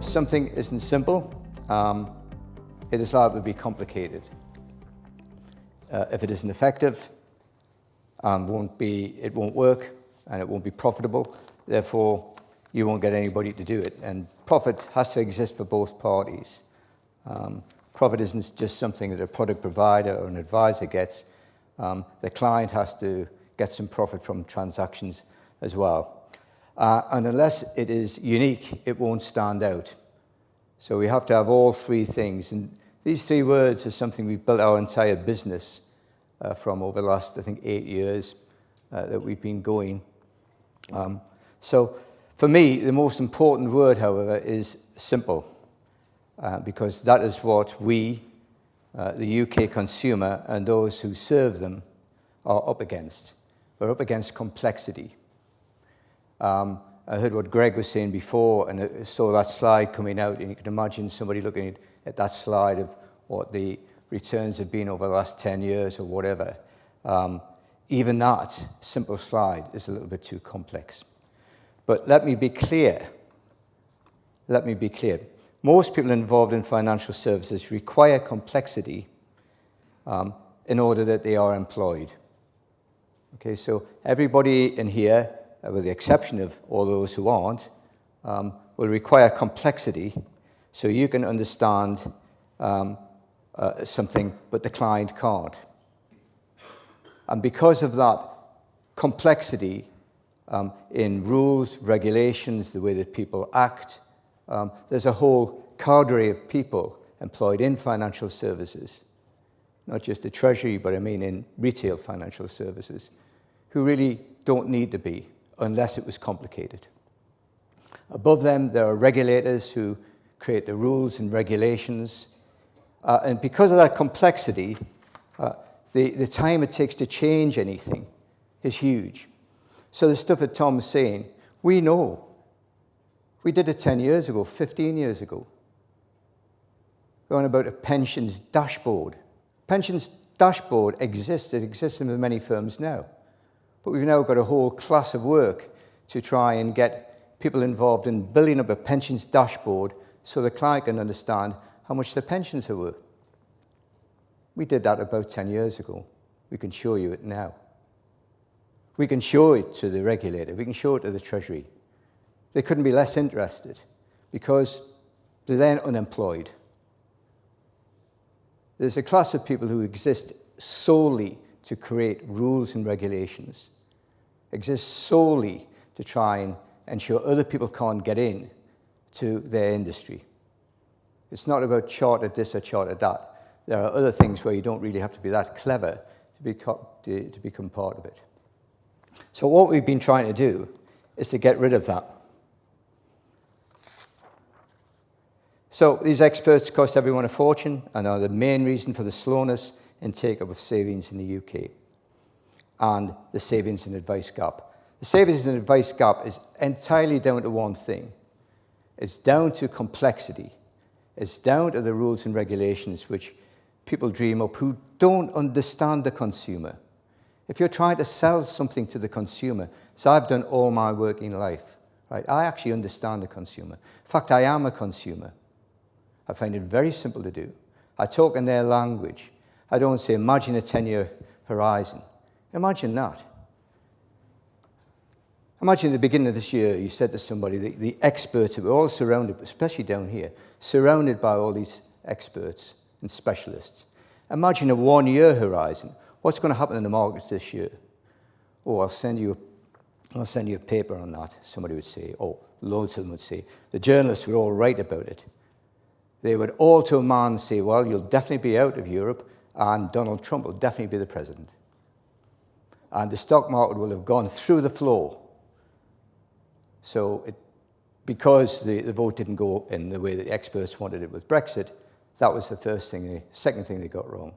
something isn't simple, it is liable to be complicated. If it isn't effective, it won't work, and it won't be profitable. Therefore, you won't get anybody to do it. And profit has to exist for both parties. Profit isn't just something that a product provider or an advisor gets. The client has to get some profit from transactions as well. And unless it is unique, it won't stand out. So we have to have all three things. And these three words are something we've built our entire business from over the last, I think, 8 years that we've been going. So for me, the most important word, however, is simple, because that is what we, the UK consumer, and those who serve them are up against. We're up against complexity. I heard what Greg was saying before, and I saw that slide coming out, and you can imagine somebody looking at that slide of what the returns have been over the last 10 years or whatever. Even that simple slide is a little bit too complex. But let me be clear. Let me be clear. Most people involved in financial services require complexity in order that they are employed. Okay, so everybody in here, with the exception of all those who aren't, will require complexity so you can understand something, but the client can't. And because of that complexity in rules, regulations, the way that people act, there's a whole cadre of people employed in financial services, not just the Treasury, but I mean in retail financial services, who really don't need to be unless it was complicated. Above them, there are regulators who create the rules and regulations. And because of that complexity, the time it takes to change anything is huge. So the stuff that Tom's saying, we know. We did it 10 years ago, 15 years ago. We're on about a pensions dashboard. Pensions dashboard exists. It exists in many firms now. But we've now got a whole class of work to try and get people involved in building up a pensions dashboard so the client can understand how much their pensions are worth. We did that about 10 years ago. We can show you it now. We can show it to the regulator. We can show it to the Treasury. They couldn't be less interested because they're then unemployed. There's a class of people who exist solely to create rules and regulations, exist solely to try and ensure other people can't get in to their industry. It's not about chartered this or chartered that. There are other things where you don't really have to be that clever to become part of it. So what we've been trying to do is to get rid of that. So these experts cost everyone a fortune and are the main reason for the slowness in take-up of savings in the UK and the savings and advice gap. The savings and advice gap is entirely down to one thing. It's down to complexity. It's down to the rules and regulations which people dream up who don't understand the consumer. If you're trying to sell something to the consumer, so I've done all my working life, right? I actually understand the consumer. In fact, I am a consumer. I find it very simple to do. I talk in their language. I don't say, imagine a 10-year horizon. Imagine that. Imagine at the beginning of this year, you said to somebody, the experts, we're all surrounded, especially down here, surrounded by all these experts and specialists. Imagine a 1-year horizon. What's going to happen in the markets this year? Oh, I'll send you a paper on that, somebody would say. Oh, loads of them would say. The journalists would all write about it. They would all to a man say, well, you'll definitely be out of Europe, and Donald Trump will definitely be the president. And the stock market will have gone through the floor. So because the vote didn't go in the way that the experts wanted it with Brexit, that was the first thing. The second thing they got wrong.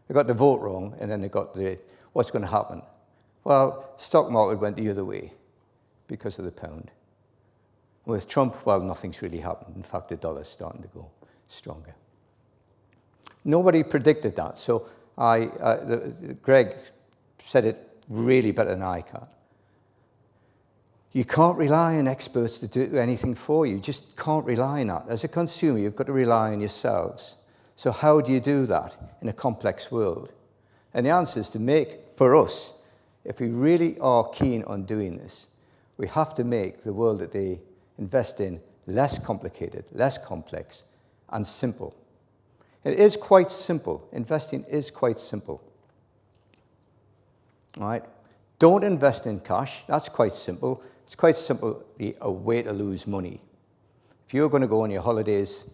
They got the vote wrong, and then they got what's going to happen. Well, the stock market went the other way because of the pound. With Trump, well, nothing's really happened. In fact, the dollar's starting to go stronger. Nobody predicted that. So Greg said it really better than I can. You can't rely on experts to do anything for you. You just can't rely on that. As a consumer, you've got to rely on yourselves. So how do you do that in a complex world? And the answer is to make, for us, if we really are keen on doing this, we have to make the world that they invest in less complicated, less complex, and simple. It is quite simple. Investing is quite simple. All right? Don't invest in cash. That's quite simple. It's quite simply a way to lose money. If you're going to go on your holidays,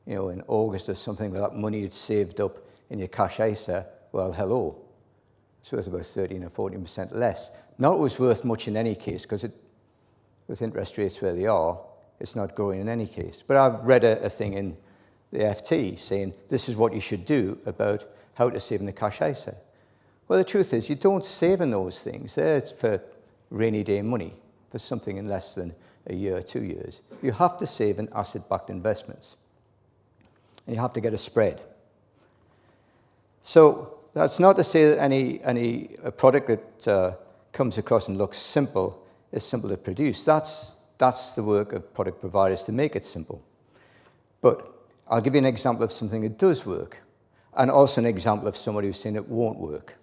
in August or something, with that money you'd saved up in your cash ISA, well, hello. It's worth about 13 or 14% less. Not it was worth much in any case, because with interest rates where they are, it's not growing in any case. But I've read a thing in the FT saying this is what you should do about how to save in the cash ISA. Well, the truth is you don't save in those things. They're for rainy day money, for something in less than a year or 2 years. You have to save in asset-backed investments. And you have to get a spread. So that's not to say that any product that comes across and looks simple is simple to produce. That's the work of product providers to make it simple. But I'll give you an example of something that does work, and also an example of somebody who's saying it won't work.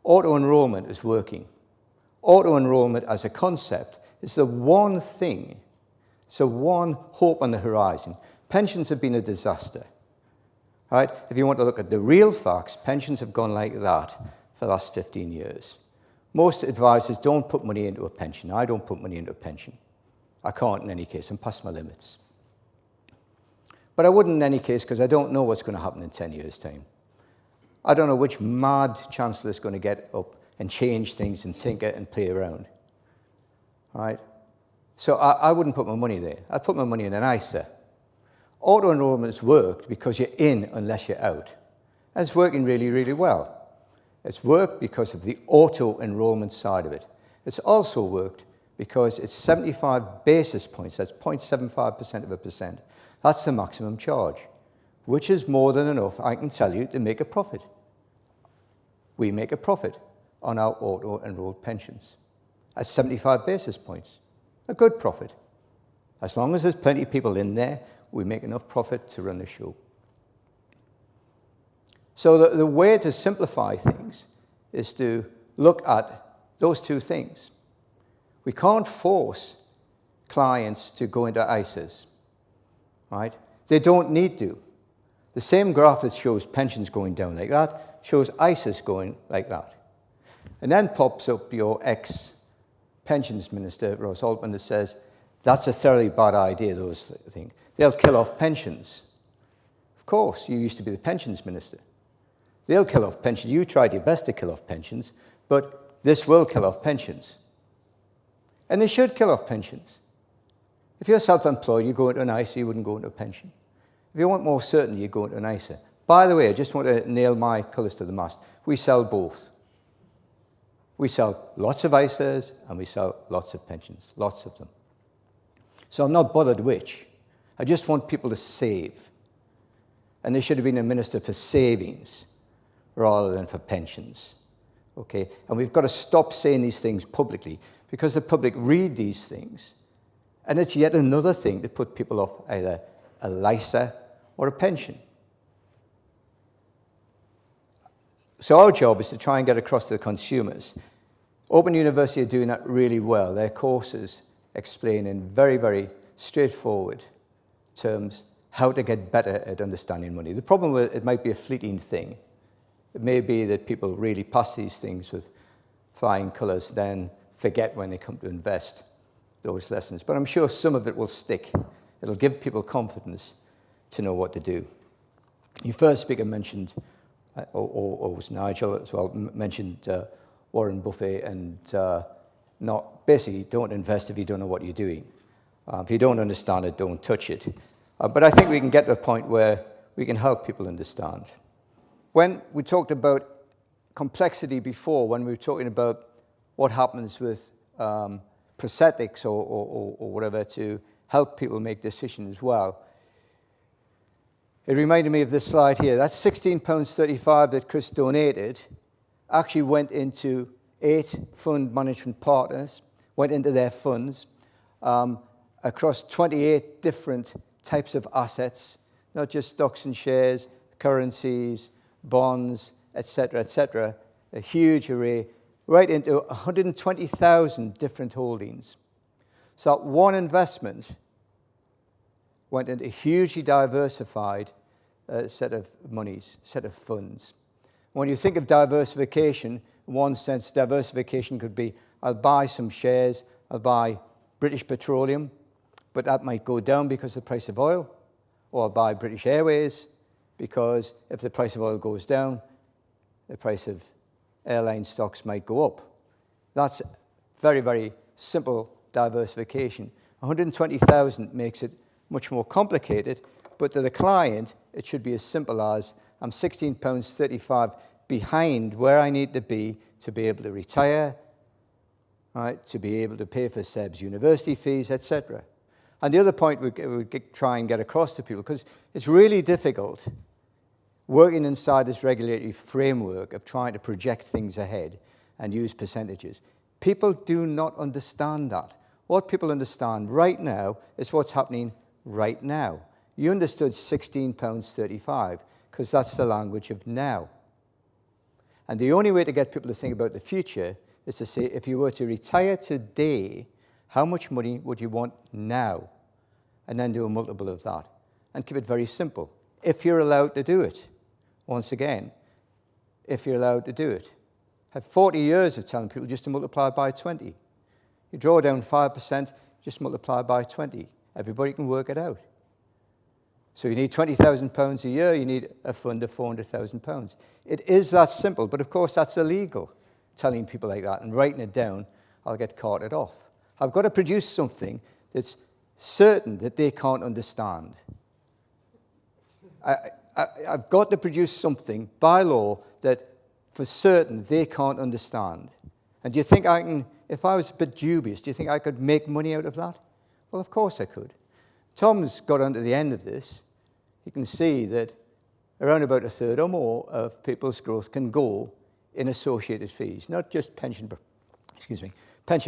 Auto-enrollment is working. Auto-enrollment as a concept is the one thing, so one hope on the horizon. Pensions have been a disaster. Right? If you want to look at the real facts, pensions have gone like that for the last 15 years. Most advisors don't put money into a pension. I don't put money into a pension. I can't in any case. I'm past my limits. But I wouldn't in any case because I don't know what's going to happen in 10 years' time. I don't know which mad chancellor is going to get up and change things and tinker and play around. Right? So I wouldn't put my money there. I'd put my money in an ISA. Auto-enrollment's worked because you're in unless you're out. And it's working really, really well. It's worked because of the auto-enrollment side of it. It's also worked because it's 75 basis points, that's 0.75% of a percent. That's the maximum charge, which is more than enough, I can tell you, to make a profit. We make a profit on our auto-enrolled pensions at 75 basis points. A good profit. As long as there's plenty of people in there, we make enough profit to run the show. So the way to simplify things is to look at those two things. We can't force clients to go into ISAs, right? They don't need to. The same graph that shows pensions going down like that shows ISAs going like that. And then pops up your ex-pensions minister, Ross Altman, that says, that's a thoroughly bad idea, those things. They'll kill off pensions. Of course, you used to be the pensions minister. They'll kill off pensions. You tried your best to kill off pensions, but this will kill off pensions. And they should kill off pensions. If you're self-employed, you go into an ISA, you wouldn't go into a pension. If you want more certainty, you go into an ISA. By the way, I just want to nail my colours to the mast. We sell both. We sell lots of ISAs and we sell lots of pensions, lots of them. So I'm not bothered which. I just want people to save. And there should have been a minister for savings rather than for pensions. Okay? And we've got to stop saying these things publicly because the public read these things. And it's yet another thing to put people off either a LISA or a pension. So our job is to try and get across to the consumers. Open University are doing that really well. Their courses explain in very, very straightforward terms how to get better at understanding money. The problem with it might be a fleeting thing. It may be that people really pass these things with flying colours, then forget when they come to invest those lessons. But I'm sure some of it will stick. It'll give people confidence to know what to do. Your first speaker mentioned, or was Nigel as well, mentioned Warren Buffett and basically don't invest if you don't know what you're doing. If you don't understand it, don't touch it. But I think we can get to a point where we can help people understand. When we talked about complexity before, when we were talking about what happens with prosthetics or whatever to help people make decisions as well, it reminded me of this slide here. That £16.35 that Chris donated actually went into 8 fund management partners went into their funds across 28 different types of assets, not just stocks and shares, currencies, bonds, etc., a huge array, right into 120,000 different holdings. So that one investment went into a hugely diversified set of monies, set of funds. When you think of diversification, in one sense, diversification could be, I'll buy some shares, I'll buy British Petroleum, but that might go down because of the price of oil, or I'll buy British Airways, because if the price of oil goes down, the price of airline stocks might go up. That's very, very simple diversification. 120,000 makes it much more complicated, but to the client, it should be as simple as I'm £16.35 behind where I need to be able to retire, right, to be able to pay for Seb's university fees, etc. And the other point we try and get across to people, because it's really difficult working inside this regulatory framework of trying to project things ahead and use percentages. People do not understand that. What people understand right now is what's happening right now. You understood £16.35 because that's the language of now. And the only way to get people to think about the future is to say, if you were to retire today, how much money would you want now? And then do a multiple of that. And keep it very simple. If you're allowed to do it. Once again, if you're allowed to do it. I have 40 years of telling people just to multiply by 20. You draw down 5%, just multiply by 20. Everybody can work it out. So you need £20,000 a year, you need a fund of £400,000. It is that simple, but of course that's illegal, telling people like that and writing it down. I'll get carted off. I've got to produce something that's certain that they can't understand. I've got to produce something by law that for certain they can't understand. And do you think I can, if I was a bit dubious, do you think I could make money out of that? Well, of course I could. Tom's got onto the end of this. You can see that around about a third or more of people's growth can go in associated fees, not just pension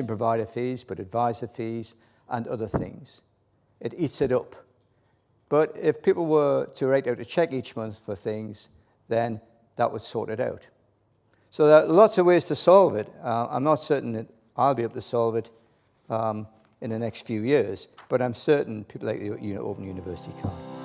provider fees, but advisor fees and other things. It eats it up. But if people were to write out a check each month for things, then that would sort it out. So there are lots of ways to solve it. I'm not certain that I'll be able to solve it in the next few years, but I'm certain people like the Open University can.